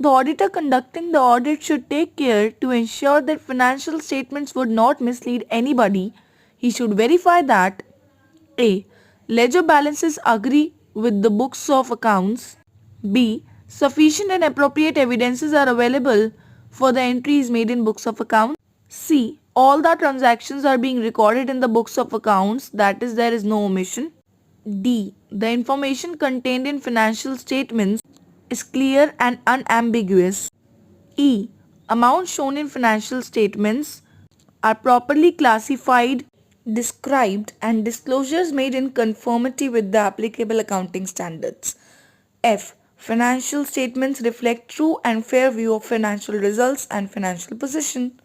The auditor conducting the audit should take care to ensure that financial statements would not mislead anybody. He should verify that A. Ledger balances agree with the books of accounts. B. Sufficient and appropriate evidences are available for the entries made in books of accounts. C. All the transactions are being recorded in the books of accounts, that is, there is no omission. D. The information contained in financial statements is clear and unambiguous. E. Amounts shown in financial statements are properly classified, described, and disclosures made in conformity with the applicable accounting standards. F. Financial statements reflect true and fair view of financial results and financial position.